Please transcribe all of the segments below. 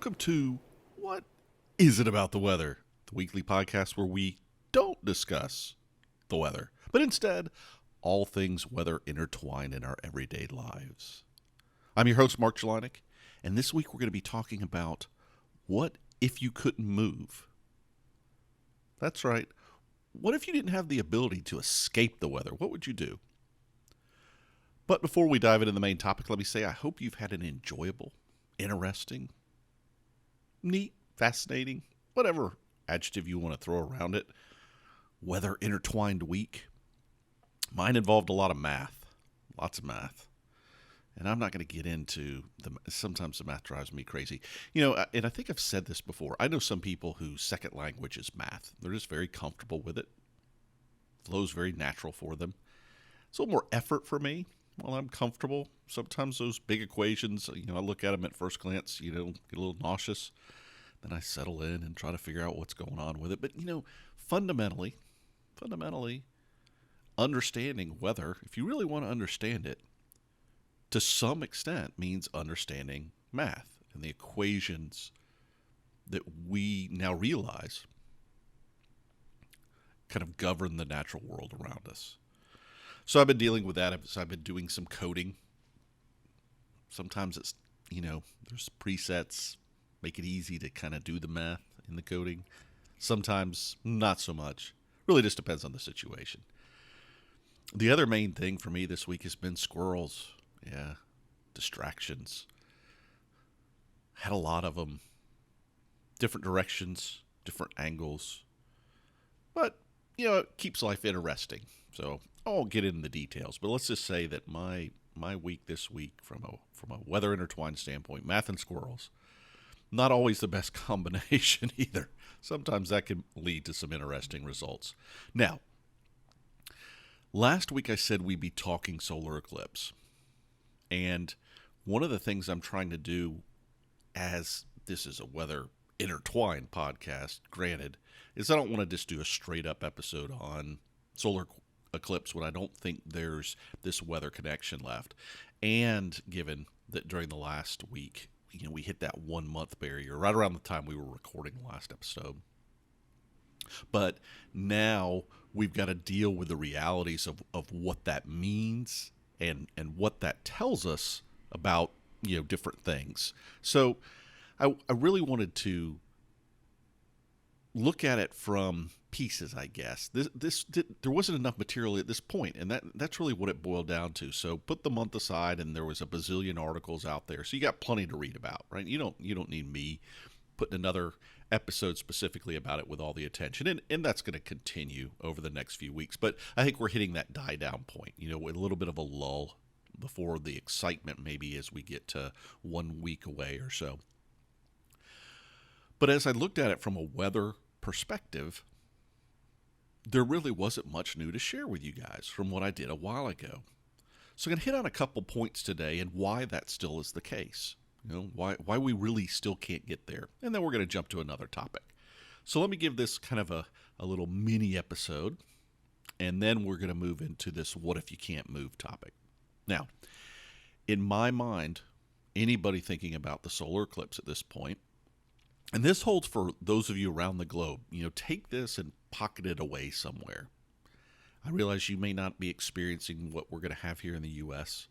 welcome to What Is It About the Weather? The weekly podcast where we don't discuss the weather, but instead, all things weather intertwine in our everyday lives. I'm your host, Mark Jelonic, and this week we're going to be talking about what if you couldn't move? That's right. What if you didn't have the ability to escape the weather? What would you do? But before we dive into the main topic, let me say I hope you've had an enjoyable, interesting, neat, fascinating, whatever adjective you want to throw around it, weather intertwined week. Mine involved a lot of math, lots of math. And I'm not going to get into sometimes the math drives me crazy. And I think I've said this before. I know some people whose second language is math. They're just very comfortable with it. Flows very natural for them. It's a little more effort for me. Well, I'm comfortable. Sometimes those big equations, I look at them at first glance, get a little nauseous. Then I settle in and try to figure out what's going on with it. But, fundamentally, understanding weather, if you really want to understand it, to some extent means understanding math and the equations that we now realize kind of govern the natural world around us. So I've been dealing with that. I've been doing some coding. Sometimes it's, there's presets, make it easy to kind of do the math in the coding. Sometimes not so much. Really just depends on the situation. The other main thing for me this week has been squirrels. Yeah, distractions. Had a lot of them. Different directions, different angles. But, it keeps life interesting. So I won't get into the details. But let's just say that my week this week, from a weather intertwined standpoint, math and squirrels, not always the best combination either. Sometimes that can lead to some interesting results. Now, last week I said we'd be talking solar eclipse. And one of the things I'm trying to do, as this is a weather intertwined podcast, granted, is I don't want to just do a straight up episode on solar eclipse when I don't think there's this weather connection left. And given that during the last week, we hit that 1 month barrier right around the time we were recording the last episode. But now we've got to deal with the realities of what that means and what that tells us about, different things. So I really wanted to look at it from pieces, I guess. There wasn't enough material at this point, and that's really what it boiled down to. So put the month aside, and there was a bazillion articles out there, so you got plenty to read about, right? You don't need me putting another episode specifically about it with all the attention, and that's going to continue over the next few weeks. But I think we're hitting that die down point, with a little bit of a lull before the excitement, maybe as we get to 1 week away or so. But as I looked at it from a weather perspective, there really wasn't much new to share with you guys from what I did a while ago. So I'm going to hit on a couple points today and why that still is the case. Why we really still can't get there. And then we're going to jump to another topic. So let me give this kind of a little mini episode, and then we're going to move into this what if you can't move topic. Now, in my mind, anybody thinking about the solar eclipse at this point, and this holds for those of you around the globe, take this and pocket it away somewhere. I realize you may not be experiencing what we're going to have here in the U.S.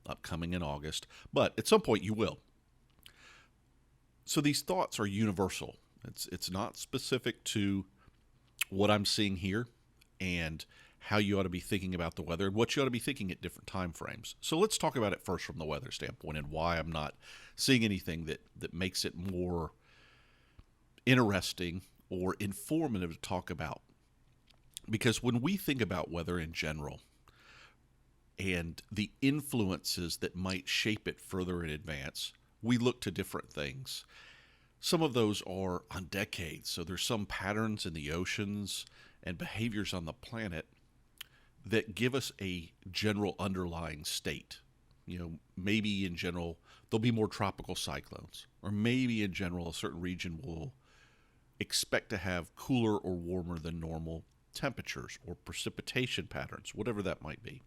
upcoming in August, but at some point you will. So these thoughts are universal. It's not specific to what I'm seeing here and how you ought to be thinking about the weather and what you ought to be thinking at different time frames. So let's talk about it first from the weather standpoint and why I'm not seeing anything that makes it more interesting or informative to talk about. Because when we think about weather in general and the influences that might shape it further in advance, we look to different things. Some of those are on decades. So there's some patterns in the oceans and behaviors on the planet that give us a general underlying state. Maybe in general, there'll be more tropical cyclones, or maybe in general, a certain region will expect to have cooler or warmer than normal temperatures or precipitation patterns, whatever that might be.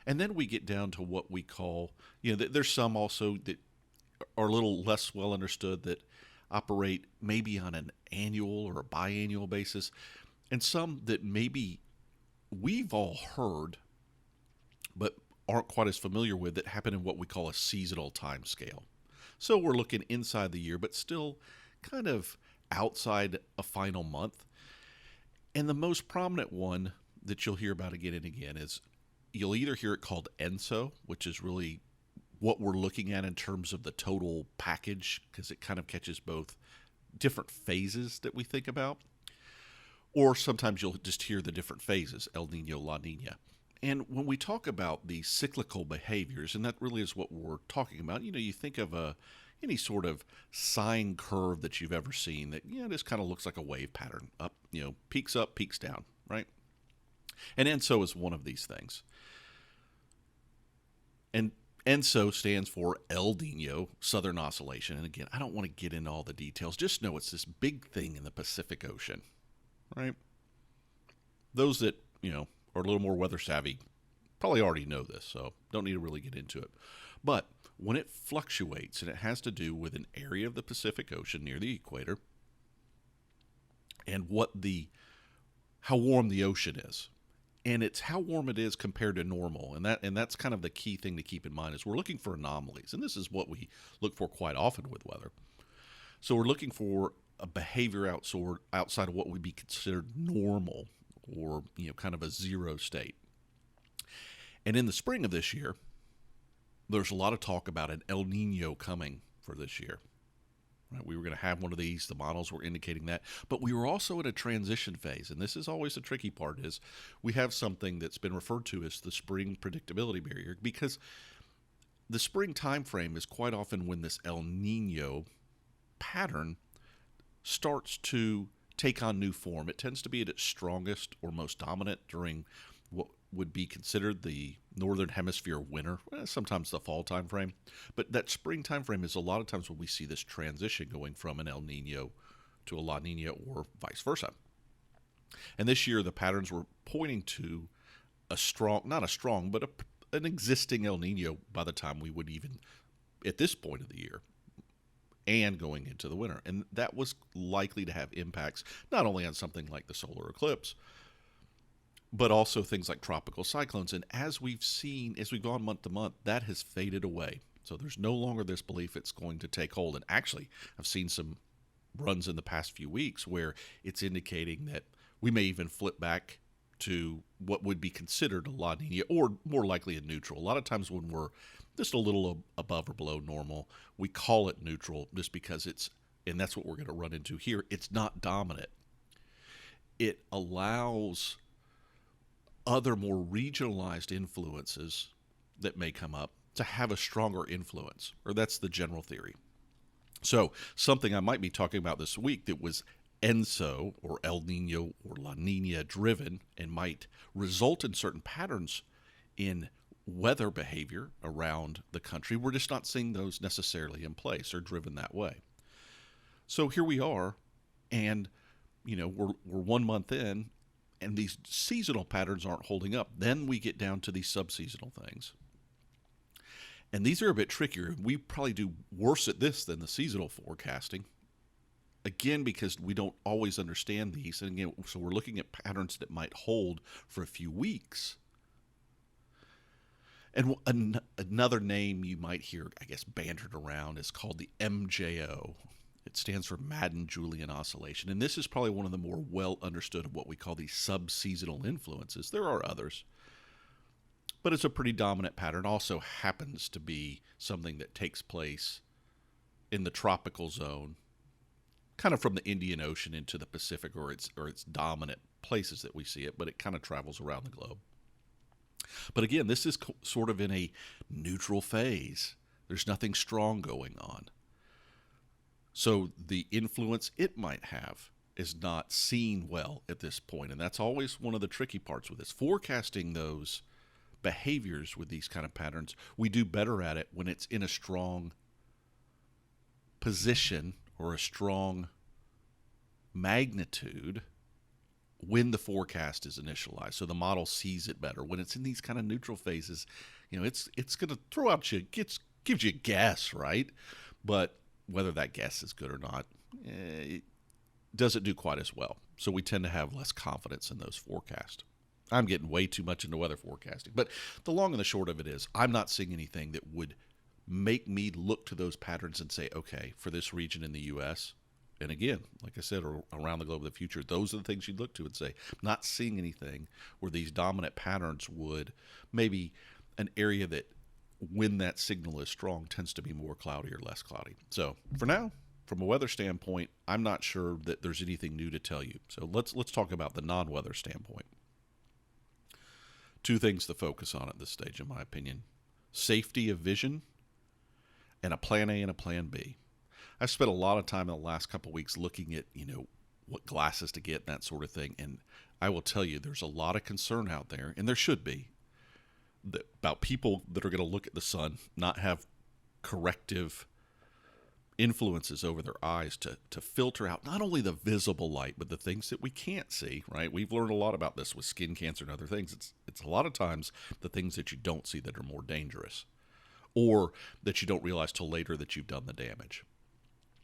And then we get down to what we call, there's some also that are a little less well understood that operate maybe on an annual or a biannual basis, and some that maybe we've all heard but aren't quite as familiar with that happen in what we call a seasonal time scale. So we're looking inside the year, but still kind of outside a final month. And the most prominent one that you'll hear about again and again is you'll either hear it called ENSO, which is really what we're looking at in terms of the total package, because it kind of catches both different phases that we think about. Or sometimes you'll just hear the different phases, El Nino, La Nina. And when we talk about the cyclical behaviors, and that really is what we're talking about, you think of any sort of sine curve that you've ever seen that, just kind of looks like a wave pattern. Up, peaks up, peaks down, right? And ENSO is one of these things. And ENSO stands for El Nino, Southern Oscillation. And again, I don't want to get into all the details. Just know it's this big thing in the Pacific Ocean, right? Those that, are a little more weather savvy probably already know this, so don't need to really get into it. But when it fluctuates, and it has to do with an area of the Pacific Ocean near the equator and how warm the ocean is. And it's how warm it is compared to normal. And that's kind of the key thing to keep in mind is we're looking for anomalies. And this is what we look for quite often with weather. So we're looking for a behavior outside of what would be considered normal, or kind of a zero state. And in the spring of this year, there's a lot of talk about an El Nino coming for this year. Right? We were going to have one of these. The models were indicating that. But we were also in a transition phase. And this is always the tricky part, is we have something that's been referred to as the spring predictability barrier, because the spring time frame is quite often when this El Nino pattern starts to take on new form. It tends to be at its strongest or most dominant during what would be considered the northern hemisphere winter, sometimes the fall time frame. But that spring time frame is a lot of times when we see this transition going from an El Nino to a La Nina, or vice versa. And this year the patterns were pointing to an existing El Nino by the time we would even, at this point of the year, and going into the winter. And that was likely to have impacts not only on something like the solar eclipse, but also things like tropical cyclones. And as we've gone month to month, that has faded away. So there's no longer this belief it's going to take hold. And actually, I've seen some runs in the past few weeks where it's indicating that we may even flip back to what would be considered a La Nina, or more likely a neutral. A lot of times when we're just a little above or below normal, we call it neutral just because and that's what we're going to run into here, it's not dominant. It allows other more regionalized influences that may come up to have a stronger influence, or that's the general theory. So something I might be talking about this week that was ENSO, or El Nino, or La Nina driven, and might result in certain patterns in weather behavior around the country. We're just not seeing those necessarily in place or driven that way. So here we are, and we're 1 month in, and these seasonal patterns aren't holding up. Then we get down to these subseasonal things. And these are a bit trickier. We probably do worse at this than the seasonal forecasting. Again, because we don't always understand these. And again, so we're looking at patterns that might hold for a few weeks. And another name you might hear, I guess, bantered around is called the MJO. It stands for Madden-Julian Oscillation. And this is probably one of the more well understood of what we call these sub-seasonal influences. There are others, but it's a pretty dominant pattern. Also happens to be something that takes place in the tropical zone, kind of from the Indian Ocean into the Pacific, or its dominant places that we see it, but it kind of travels around the globe. But again, this is sort of in a neutral phase. There's nothing strong going on. So the influence it might have is not seen well at this point. And that's always one of the tricky parts with this. Forecasting those behaviors with these kind of patterns, we do better at it when it's in a strong position or a strong magnitude when the forecast is initialized. So the model sees it better. When it's in these kind of neutral phases, it's going to throw out gives you a guess, right? But whether that guess is good or not, it doesn't do quite as well. So we tend to have less confidence in those forecasts. I'm getting way too much into weather forecasting. But the long and the short of it is I'm not seeing anything that would make me look to those patterns and say, okay, for this region in the U.S., and again, like I said, around the globe of the future, those are the things you'd look to and say, I'm not seeing anything where these dominant patterns would maybe an area that when that signal is strong tends to be more cloudy or less cloudy. So for now, from a weather standpoint, I'm not sure that there's anything new to tell you. So let's talk about the non-weather standpoint. Two things to focus on at this stage, in my opinion. Safety of vision and a plan A and a plan B. I've spent a lot of time in the last couple of weeks looking at, what glasses to get and that sort of thing. And I will tell you, there's a lot of concern out there, and there should be, about people that are going to look at the sun, not have corrective influences over their eyes to filter out not only the visible light, but the things that we can't see, right? We've learned a lot about this with skin cancer and other things. It's a lot of times the things that you don't see that are more dangerous, or that you don't realize till later that you've done the damage.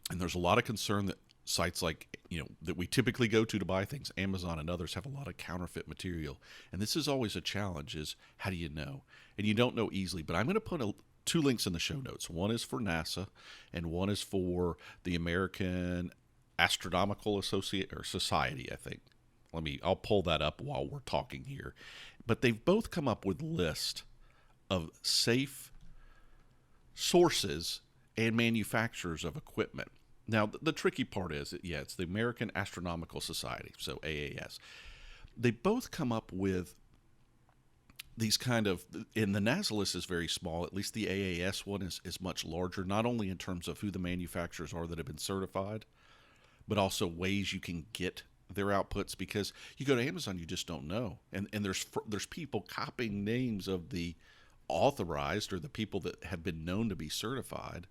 And there's a lot of concern that sites like, that we typically go to buy things, Amazon and others, have a lot of counterfeit material. And this is always a challenge, is how do you know? And you don't know easily, but I'm going to put two links in the show notes. One is for NASA and one is for the American Astronomical Society, I think. I'll pull that up while we're talking here. But they've both come up with lists of safe sources and manufacturers of equipment. Now, the tricky part is, it's the American Astronomical Society, so AAS. They both come up with these kind of, and the NASA list is very small, at least the AAS one is much larger, not only in terms of who the manufacturers are that have been certified, but also ways you can get their outputs, because you go to Amazon, you just don't know. And there's people copying names of the authorized or the people that have been known to be certified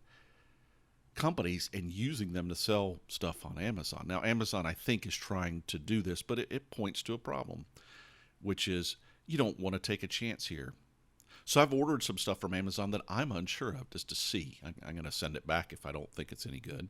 companies and using them to sell stuff on Amazon. Now, Amazon, I think, is trying to do this, but it points to a problem, which is you don't want to take a chance here. So I've ordered some stuff from Amazon that I'm unsure of, just to see. I'm going to send it back if I don't think it's any good.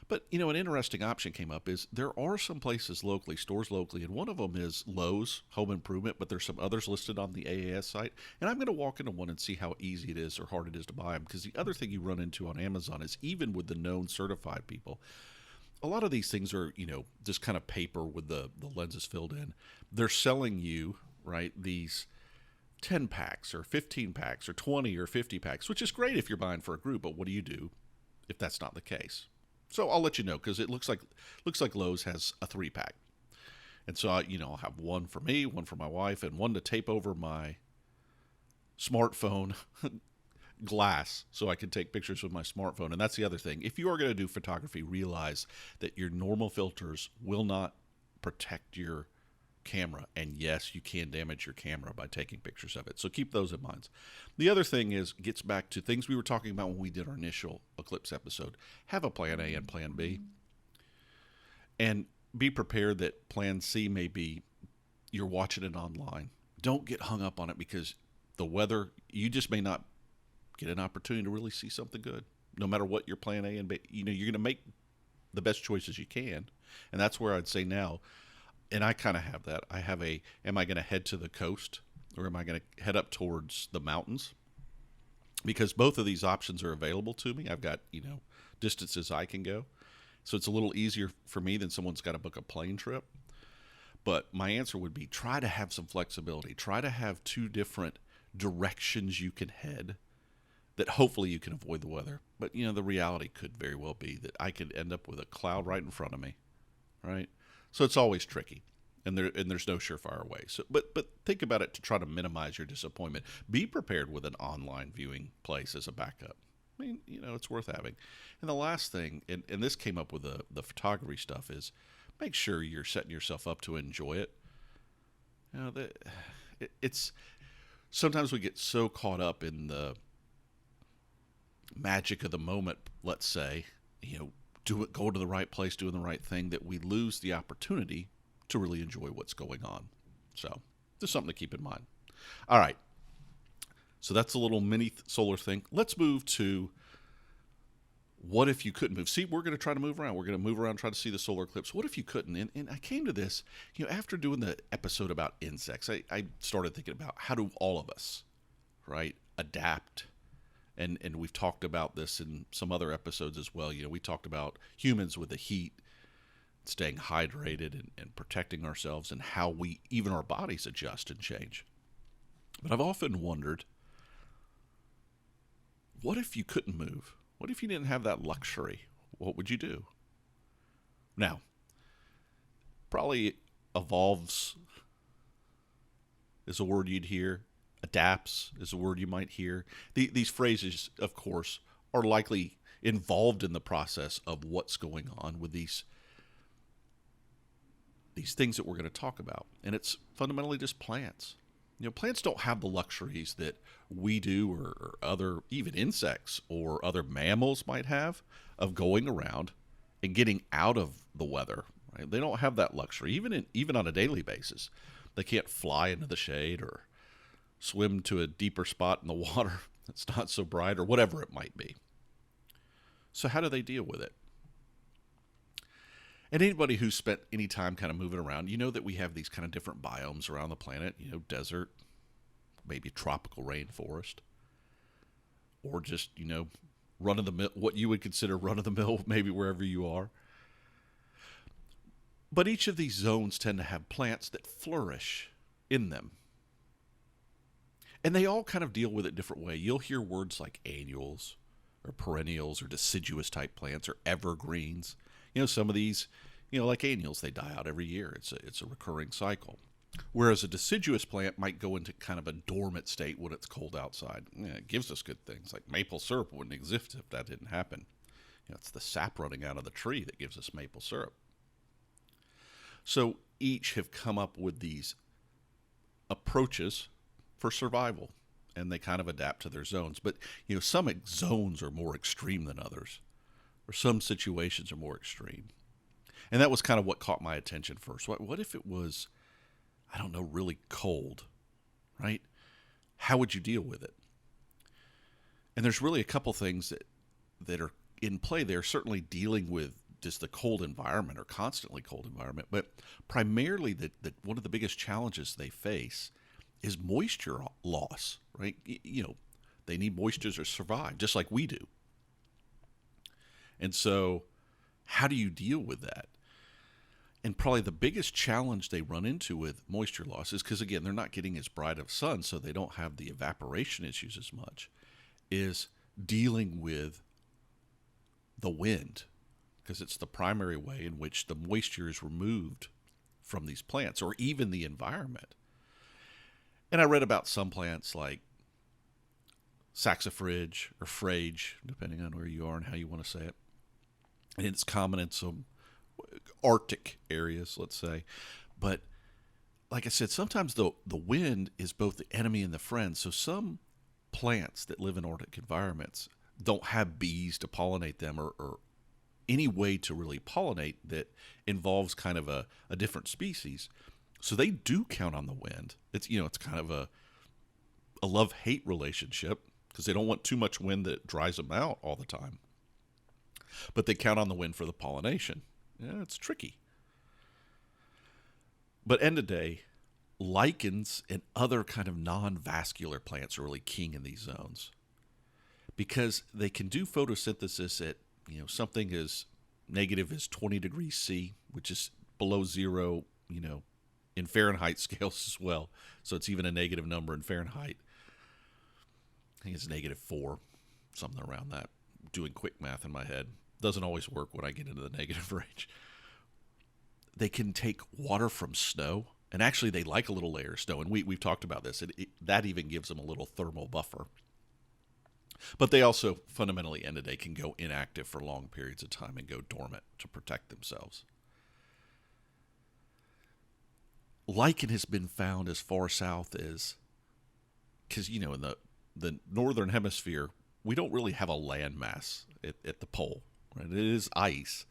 But, an interesting option came up is there are some places locally, stores locally, and one of them is Lowe's Home Improvement, but there's some others listed on the AAS site. And I'm going to walk into one and see how easy it is or hard it is to buy them, because the other thing you run into on Amazon is, even with the known certified people, a lot of these things are, just kind of paper with the lenses filled in. They're selling you, right, these 10 packs or 15 packs or 20 or 50 packs, which is great if you're buying for a group, but what do you do if that's not the case? So I'll let you know, because it looks like Lowe's has a 3-pack. And so, I'll have one for me, one for my wife, and one to tape over my smartphone glass so I can take pictures with my smartphone. And that's the other thing. If you are going to do photography, realize that your normal filters will not protect your camera. And yes, you can damage your camera by taking pictures of it. So keep those in mind. The other thing gets back to things we were talking about when we did our initial Eclipse episode. Have a plan A and plan B. And be prepared that plan C may be you're watching it online. Don't get hung up on it, because the weather, you just may not get an opportunity to really see something good. No matter what your plan A and B, you're going to make the best choices you can. And that's where I'd say now, and I kind of have that. Am I going to head to the coast, or am I going to head up towards the mountains? Because both of these options are available to me. I've got, distances I can go. So it's a little easier for me than someone's got to book a plane trip. But my answer would be, try to have some flexibility. Try to have two different directions you can head that hopefully you can avoid the weather. But, the reality could very well be that I could end up with a cloud right in front of me, right? So it's always tricky, and there's no surefire way. So, but think about it to try to minimize your disappointment. Be prepared with an online viewing place as a backup. I mean, it's worth having. And the last thing, and this came up with the photography stuff, is make sure you're setting yourself up to enjoy it. It's sometimes we get so caught up in the magic of the moment, let's say, go to the right place, doing the right thing, that we lose the opportunity to really enjoy what's going on. So just something to keep in mind. All right. So that's a little mini solar thing. Let's move to what if you couldn't move? See, we're going to try to move around. We're going to move around, try to see the solar eclipse. What if you couldn't? And I came to this, after doing the episode about insects, I started thinking about how do all of us, right, adapt. And we've talked about this in some other episodes as well. We talked about humans with the heat, staying hydrated and protecting ourselves, and how even our bodies adjust and change. But I've often wondered, what if you couldn't move? What if you didn't have that luxury? What would you do? Now, probably evolves is a word you'd hear. Adapts is a word you might hear. These phrases, of course, are likely involved in the process of what's going on with these things that we're going to talk about. And it's fundamentally just plants. Plants don't have the luxuries that we do or other, even insects or other mammals might have, of going around and getting out of the weather. Right? They don't have that luxury, even on a daily basis. They can't fly into the shade or swim to a deeper spot in the water that's not so bright or whatever it might be. So how do they deal with it? And anybody who's spent any time kind of moving around, that we have these kind of different biomes around the planet, desert, maybe tropical rainforest, or just, run-of-the-mill, what you would consider run-of-the-mill, maybe wherever you are. But each of these zones tend to have plants that flourish in them. And they all kind of deal with it a different way. You'll hear words like annuals or perennials or deciduous type plants or evergreens. Some of these, like annuals, they die out every year. It's a recurring cycle. Whereas a deciduous plant might go into kind of a dormant state when it's cold outside. It gives us good things, like maple syrup wouldn't exist if that didn't happen. It's the sap running out of the tree that gives us maple syrup. So each have come up with these approaches for survival, and they kind of adapt to their zones. But, some zones are more extreme than others, or some situations are more extreme. And that was kind of what caught my attention first. What if it was, I don't know, really cold, right? How would you deal with it? And there's really a couple things that are in play there, certainly dealing with just the cold environment or constantly cold environment. But primarily that one of the biggest challenges they face is moisture loss, right? They need moisture to survive, just like we do. And so how do you deal with that? And probably the biggest challenge they run into with moisture loss is because, again, they're not getting as bright of sun, so they don't have the evaporation issues as much, is dealing with the wind, because it's the primary way in which the moisture is removed from these plants or even the environment. And I read about some plants like saxifrage or frage, depending on where you are and how you want to say it. And it's common in some Arctic areas, let's say. But like I said, sometimes the wind is both the enemy and the friend. So some plants that live in Arctic environments don't have bees to pollinate them or any way to really pollinate that involves kind of a different species. So they do count on the wind. It's kind of a love-hate relationship because they don't want too much wind that dries them out all the time. But they count on the wind for the pollination. Yeah, it's tricky. But end of day, lichens and other kind of non-vascular plants are really king in these zones because they can do photosynthesis at something as negative as 20 degrees C, which is below zero, in Fahrenheit scales as well. So it's even a negative number in Fahrenheit. I think it's -4, something around that. Doing quick math in my head. Doesn't always work when I get into the negative range. They can take water from snow, and actually they like a little layer of snow, and we've talked about this. That even gives them a little thermal buffer. But they also fundamentally, end of the day, can go inactive for long periods of time and go dormant to protect themselves. Lichen has been found as far south as, because, in the northern hemisphere, we don't really have a landmass at the pole. Right? It is ice.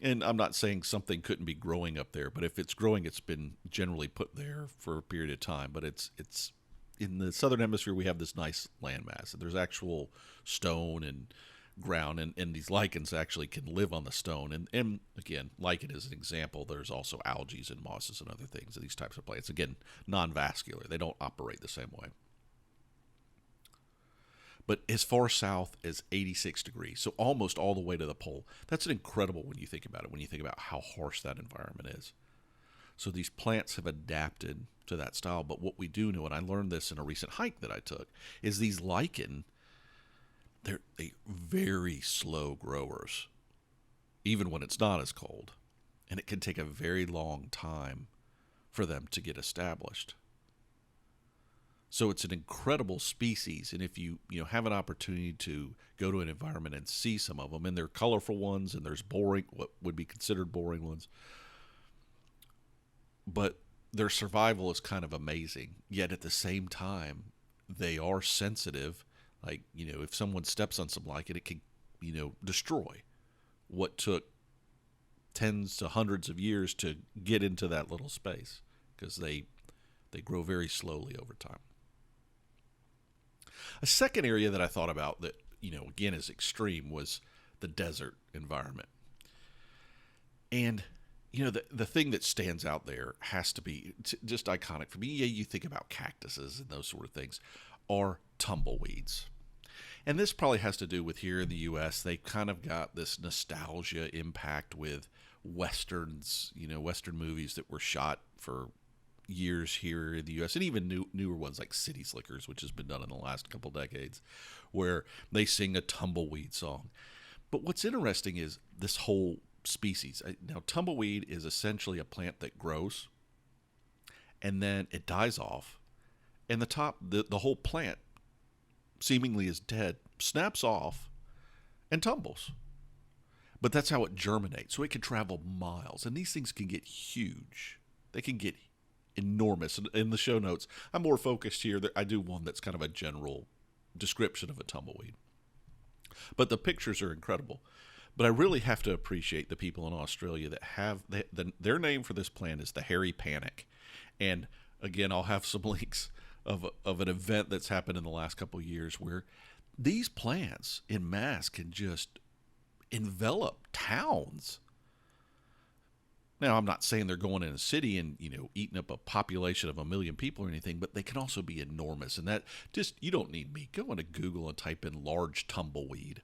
And I'm not saying something couldn't be growing up there, but if it's growing, it's been generally put there for a period of time. But it's in the southern hemisphere, we have this nice landmass. And there's actual stone and ground, and these lichens actually can live on the stone. And again, lichen is an example. There's also algae and mosses and other things, these types of plants. Again, non-vascular. They don't operate the same way. But as far south as 86 degrees, so almost all the way to the pole. That's incredible when you think about it, when you think about how harsh that environment is. So these plants have adapted to that style. But what we do know, and I learned this in a recent hike that I took, is these lichen, they're very slow growers, even when it's not as cold. And it can take a very long time for them to get established. So it's an incredible species, and if you have an opportunity to go to an environment and see some of them, and there are colorful ones, and there's boring, what would be considered boring ones, but their survival is kind of amazing. Yet at the same time, they are sensitive. Like, if someone steps on some lichen, it can, destroy what took tens to hundreds of years to get into that little space, because they grow very slowly over time. A second area that I thought about that, again, is extreme was the desert environment. And, the thing that stands out there has to be just iconic for me. Yeah, you think about cactuses and those sort of things, are tumbleweeds. And this probably has to do with here in the U.S., they kind of got this nostalgia impact with Westerns, Western movies that were shot for years here in the U.S., and even newer ones like City Slickers, which has been done in the last couple decades, where they sing a tumbleweed song. But what's interesting is this whole species. Now, tumbleweed is essentially a plant that grows, and then it dies off, and the whole plant seemingly is dead, snaps off, and tumbles. But that's how it germinates. So it can travel miles, and these things can get huge. They can get enormous. In the show notes, I'm more focused here. I do one that's kind of a general description of a tumbleweed. But the pictures are incredible. But I really have to appreciate the people in Australia that have their name for this plant is the hairy panic. And again, I'll have some links of an event that's happened in the last couple of years where these plants in mass can just envelop towns. Now, I'm not saying they're going in a city and, eating up a population of 1 million people or anything, but they can also be enormous. And that you don't need me. Go into Google and type in large tumbleweed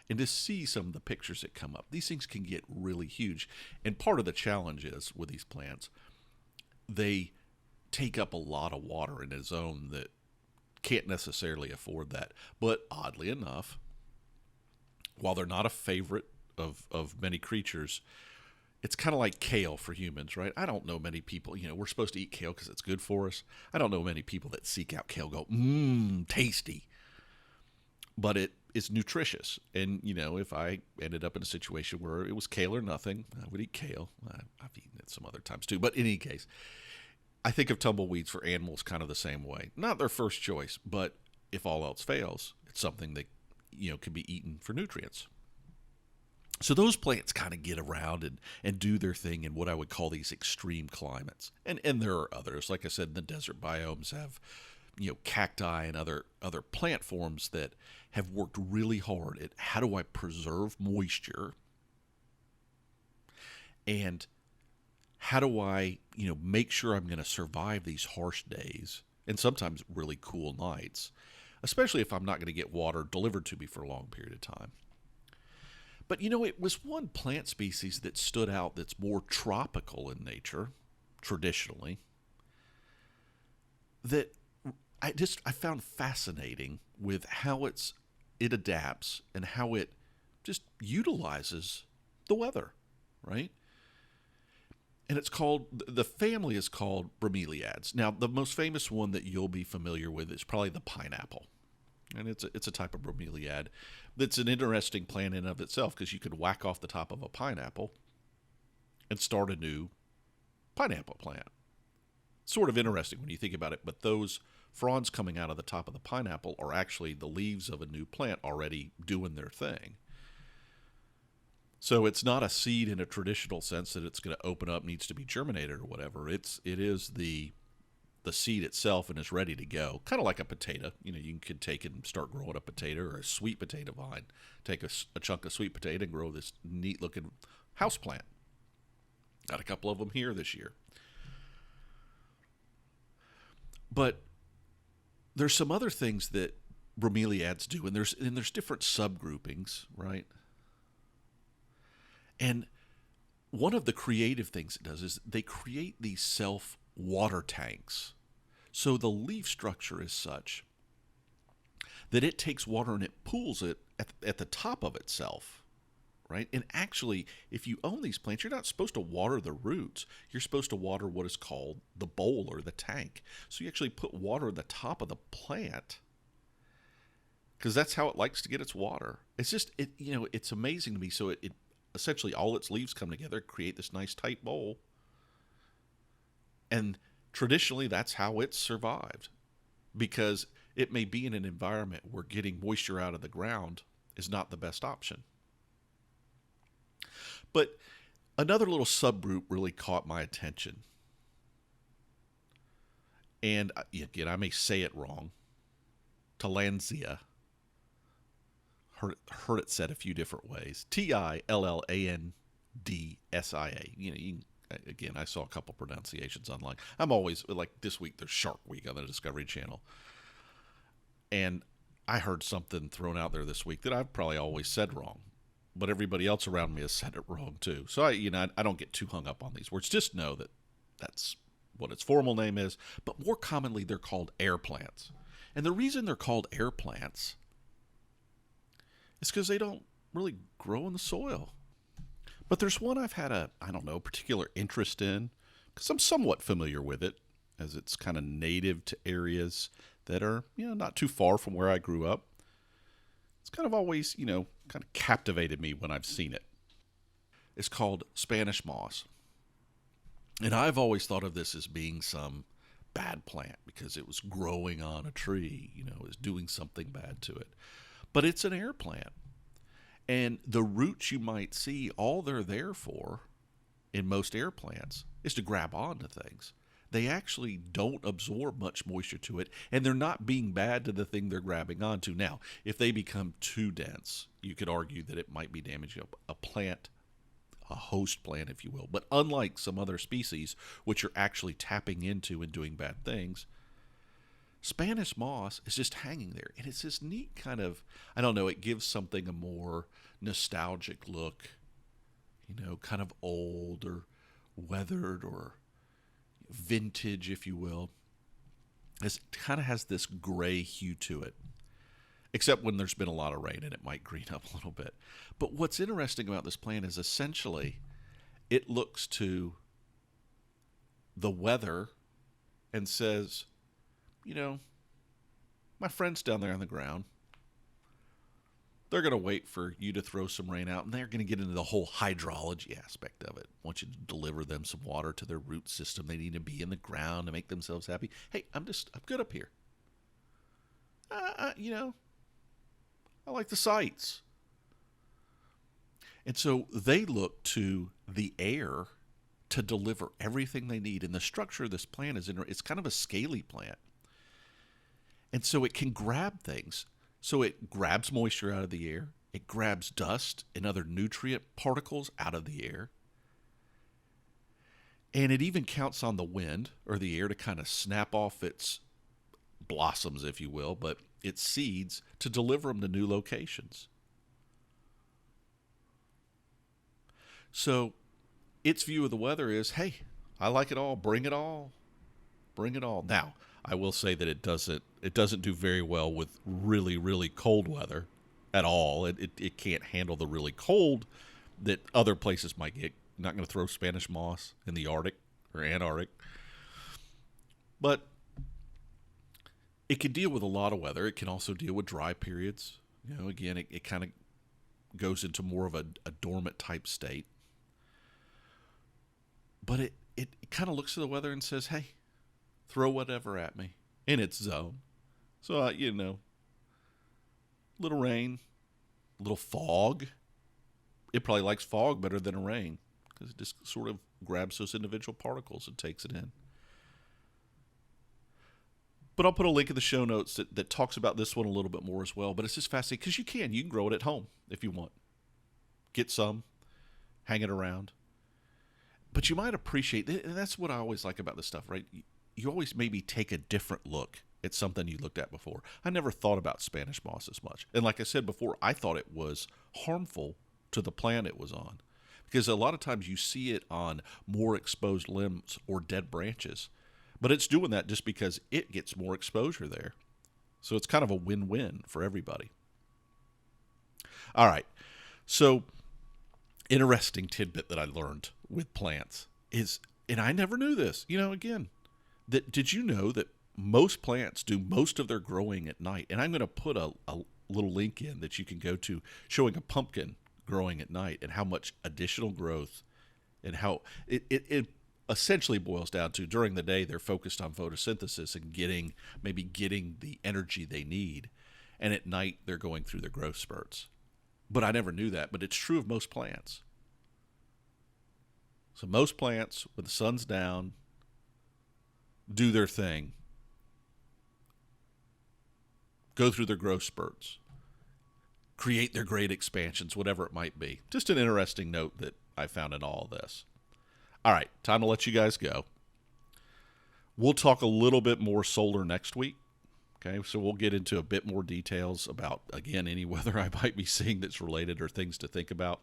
and to see some of the pictures that come up. These things can get really huge. And part of the challenge is with these plants, they take up a lot of water in a zone that can't necessarily afford that. But oddly enough, while they're not a favorite of many creatures, it's kind of like kale for humans, right? I don't know many people, we're supposed to eat kale because it's good for us. I don't know many people that seek out kale, go, tasty. But it is nutritious. And, if I ended up in a situation where it was kale or nothing, I would eat kale. I've eaten it some other times too. But in any case, I think of tumbleweeds for animals kind of the same way. Not their first choice, but if all else fails, it's something that, can be eaten for nutrients. So those plants kind of get around and do their thing in what I would call these extreme climates. And there are others. Like I said, the desert biomes have, cacti and other plant forms that have worked really hard at how do I preserve moisture and how do I, make sure I'm going to survive these harsh days and sometimes really cool nights, especially if I'm not going to get water delivered to me for a long period of time. But, it was one plant species that stood out that's more tropical in nature, traditionally, that I found fascinating with how it adapts and how it just utilizes the weather, right? And the family is called bromeliads. Now, the most famous one that you'll be familiar with is probably the pineapple. And it's a type of bromeliad that's an interesting plant in and of itself because you could whack off the top of a pineapple and start a new pineapple plant. Sort of interesting when you think about it, but those fronds coming out of the top of the pineapple are actually the leaves of a new plant already doing their thing. So it's not a seed in a traditional sense that it's going to open up, needs to be germinated or whatever. It is the the seed itself and is ready to go. Kind of like a potato. You can take and start growing a potato or a sweet potato vine. Take a chunk of sweet potato and grow this neat looking house plant. Got a couple of them here this year. But there's some other things that bromeliads do, and there's different subgroupings, right? And one of the creative things it does is they create these self-water tanks. So the leaf structure is such that it takes water and it pools it at the top of itself, right? And actually, if you own these plants, you're not supposed to water the roots. You're supposed to water what is called the bowl or the tank. So you actually put water at the top of the plant because that's how it likes to get its water. It's just, it's amazing to me. So it essentially all its leaves come together, create this nice tight bowl. And traditionally, that's how it's survived, because it may be in an environment where getting moisture out of the ground is not the best option. But another little subgroup really caught my attention. And again, I may say it wrong. Tillandsia. Heard it said a few different ways. Tillandsia. Again, I saw a couple pronunciations online. I'm always, like this week, there's Shark Week on the Discovery Channel. And I heard something thrown out there this week that I've probably always said wrong. But everybody else around me has said it wrong too. So I don't get too hung up on these words. Just know that that's what its formal name is. But more commonly, they're called air plants. And the reason they're called air plants is because they don't really grow in the soil. But there's one I've had particular interest in, because I'm somewhat familiar with it, as it's kind of native to areas that are, not too far from where I grew up. It's kind of always, kind of captivated me when I've seen it. It's called Spanish moss. And I've always thought of this as being some bad plant because it was growing on a tree, it was doing something bad to it. But it's an air plant. And the roots you might see, all they're there for in most air plants is to grab onto things. They actually don't absorb much moisture to it, and they're not being bad to the thing they're grabbing onto. Now, if they become too dense, you could argue that it might be damaging a plant, a host plant, if you will. But unlike some other species, which are actually tapping into and doing bad things, Spanish moss is just hanging there. And it's this neat kind of, it gives something a more nostalgic look, kind of old or weathered or vintage, if you will. It kind of has this gray hue to it, except when there's been a lot of rain and it might green up a little bit. But what's interesting about this plant is essentially it looks to the weather and says, my friends down there on the ground, they're going to wait for you to throw some rain out, and they're going to get into the whole hydrology aspect of it. I want you to deliver them some water to their root system. They need to be in the ground to make themselves happy. Hey, I'm good up here. I like the sights. And so they look to the air to deliver everything they need. And the structure of this plant it's kind of a scaly plant. And so it can grab things. So it grabs moisture out of the air. It grabs dust and other nutrient particles out of the air. And it even counts on the wind or the air to kind of snap off its blossoms, if you will, but its seeds to deliver them to new locations. So its view of the weather is, hey, I like it all. Bring it all. Bring it all. Now, I will say that it doesn't do very well with really, really cold weather at all. It can't handle the really cold that other places might get. Not going to throw Spanish moss in the Arctic or Antarctic. But it can deal with a lot of weather. It can also deal with dry periods. Again, it kind of goes into more of a dormant type state. But it kind of looks at the weather and says, hey, throw whatever at me in its zone. So, little rain, little fog. It probably likes fog better than a rain because it just sort of grabs those individual particles and takes it in. But I'll put a link in the show notes that talks about this one a little bit more as well. But it's just fascinating because you can grow it at home if you want. Get some, hang it around. But you might appreciate, and that's what I always like about this stuff, right? You always maybe take a different look at something you looked at before. I never thought about Spanish moss as much. And like I said before, I thought it was harmful to the plant it was on. Because a lot of times you see it on more exposed limbs or dead branches. But it's doing that just because it gets more exposure there. So it's kind of a win-win for everybody. All right. So, interesting tidbit that I learned with plants is, and I never knew this, again, did you know that most plants do most of their growing at night? And I'm going to put a little link in that you can go to showing a pumpkin growing at night and how much additional growth and how it essentially boils down to during the day they're focused on photosynthesis and getting the energy they need, and at night they're going through their growth spurts. But I never knew that, but it's true of most plants. So most plants, when the sun's down, do their thing, go through their growth spurts, create their great expansions, whatever it might be. Just an interesting note that I found in all of this. All right, time to let you guys go. We'll talk a little bit more solar next week. Okay, so we'll get into a bit more details about, again, any weather I might be seeing that's related or things to think about.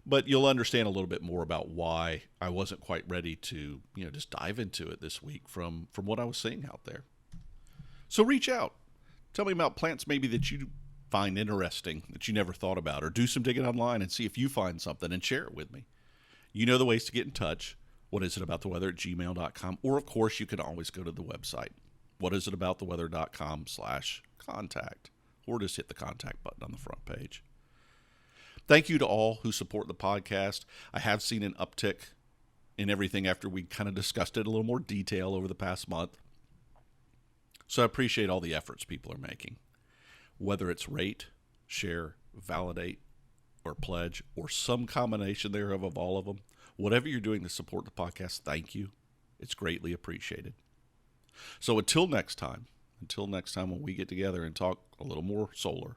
But you'll understand a little bit more about why I wasn't quite ready to, just dive into it this week from what I was seeing out there. So reach out. Tell me about plants maybe that you find interesting that you never thought about, or do some digging online and see if you find something and share it with me. You know the ways to get in touch. whatisitabouttheweather@gmail.com. Or, of course, you can always go to the website, whatisitabouttheweather.com/contact, or just hit the contact button on the front page. Thank you to all who support the podcast. I have seen an uptick in everything after we kind of discussed it in a little more detail over the past month. So I appreciate all the efforts people are making. Whether it's rate, share, validate, or pledge, or some combination thereof of all of them, whatever you're doing to support the podcast, thank you. It's greatly appreciated. So until next time when we get together and talk a little more solar,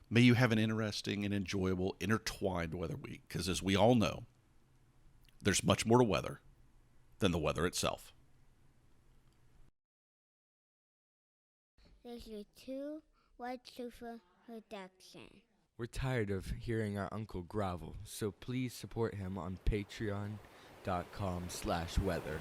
may you have an interesting and enjoyable intertwined weather week, because as we all know, there's much more to weather than the weather itself. Thank you to WIIATWEP057 production. We're tired of hearing our uncle grovel, so please support him on patreon.com/weather.